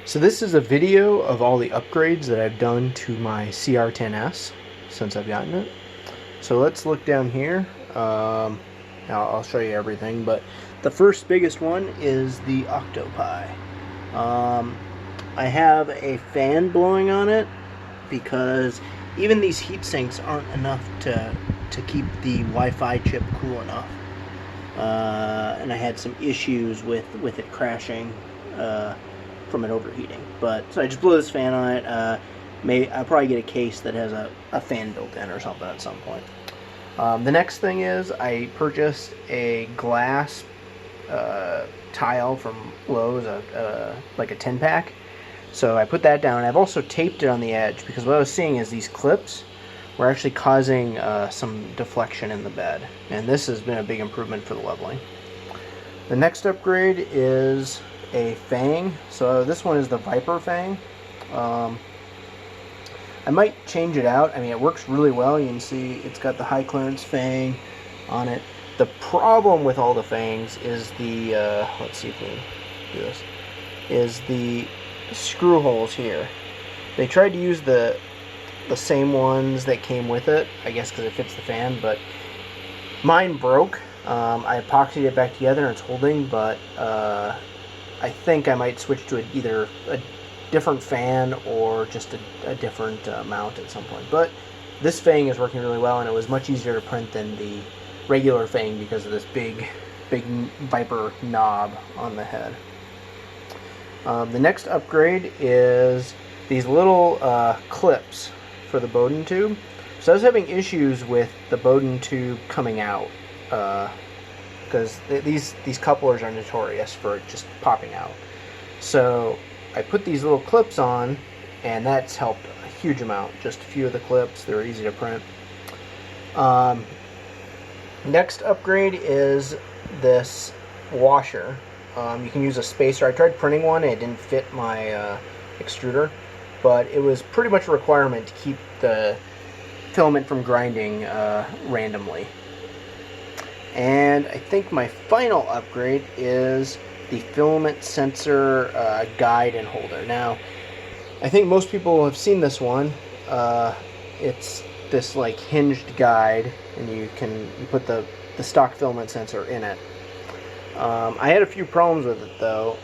So this is a video of all the upgrades that I've done to my Cr-10S since I've gotten it. So let's look down here. I'll show you everything, but the first biggest one is the octopi. I have a fan blowing on it because even these heat sinks aren't enough to keep the Wi-Fi chip cool enough. And I had some issues with it crashing from it overheating. So I just blew this fan on it. Maybe I'll probably get a case that has a fan built in or something at some point. The next thing is I purchased a glass tile from Lowe's, like a 10-pack. So I put that down. I've also taped it on the edge because what I was seeing is these clips were actually causing some deflection in the bed. And this has been a big improvement for the leveling. The next upgrade is a Fang. So this one is the Viper Fang. I might change it out. I mean, it works really well. You can see it's got the high clearance Fang on it. The problem with all the Fangs is the, let's see if we can do this, is the screw holes here. They tried to use the same ones that came with it, I guess because it fits the fan, but mine broke. I epoxied it back together and it's holding, but I think I might switch to either a different fan or just a different mount at some point. But this Fang is working really well, and it was much easier to print than the regular Fang because of this big Viper knob on the head. The next upgrade is these little clips for the Bowden tube. So I was having issues with the Bowden tube coming out because these couplers are notorious for it just popping out. So I put these little clips on, and that's helped a huge amount. Just a few of the clips, they're easy to print. Next upgrade is this washer. You can use a spacer. I tried printing one and it didn't fit my extruder, but it was pretty much a requirement to keep the filament from grinding randomly. And I think my final upgrade is the filament sensor guide and holder. Now, I think most people have seen this one. It's this like hinged guide, and you put the stock filament sensor in it. I had a few problems with it though.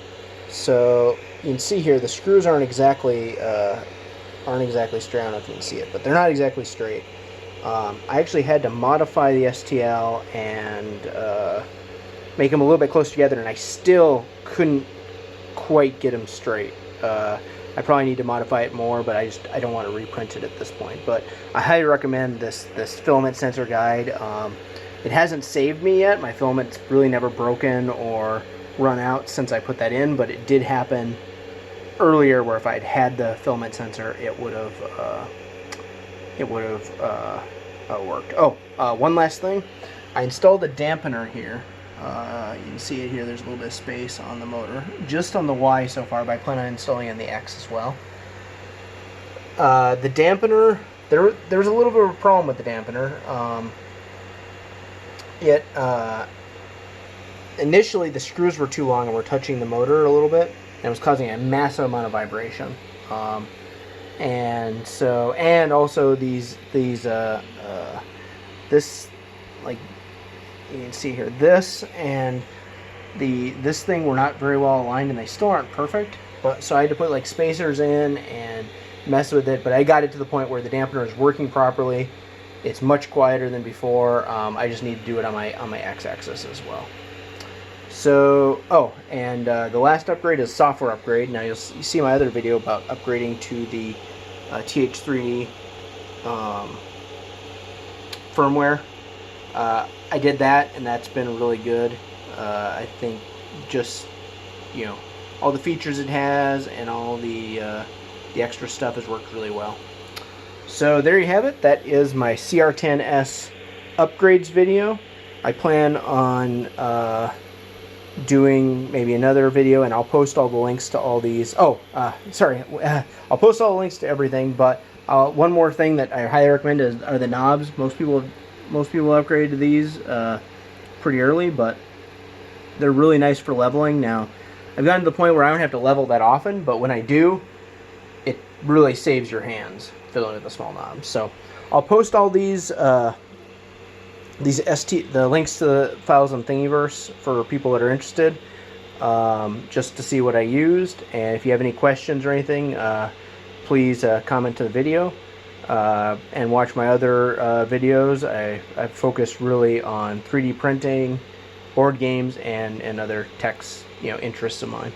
So you can see here the screws aren't exactly straight. I don't know if you can see it, but they're not exactly straight. I actually had to modify the STL and make them a little bit close together, and I still couldn't quite get them straight. I probably need to modify it more, but I don't want to reprint it at this point. But I highly recommend this filament sensor guide. It hasn't saved me yet. My filament's really never broken or run out since I put that in, but it did happen earlier where if I'd had the filament sensor, it would have worked. Oh, one last thing. I installed a dampener here. You can see it here. There's a little bit of space on the motor, just on the Y so far, but I plan on installing on the X as well. The dampener, there's a little bit of a problem with the dampener. Initially the screws were too long and were touching the motor a little bit, and it was causing a massive amount of vibration. And also this, like you can see here, this and this thing were not very well aligned, and they still aren't perfect. But so I had to put like spacers in and mess with it. But I got it to the point where the dampener is working properly. It's much quieter than before. I just need to do it on my x-axis as well. So, and the last upgrade is software upgrade. Now you see my other video about upgrading to the TH3 firmware. I did that, and that's been really good. I think just, all the features it has and all the extra stuff has worked really well. So there you have it. That is my Cr-10S upgrades video. I plan on doing maybe another video, and I'll post all the links to all these. I'll post all the links to everything, but one more thing that I highly recommend are the knobs. Most people upgraded to these pretty early, but they're really nice for leveling. Now, I've gotten to the point where I don't have to level that often, but when I do, it really saves your hands fiddling with the small knobs. So I'll post all these the links to the files on Thingiverse for people that are interested, just to see what I used. And if you have any questions or anything, please comment to the video. And watch my other videos. I focus really on 3D printing, board games, and other techs, interests of mine.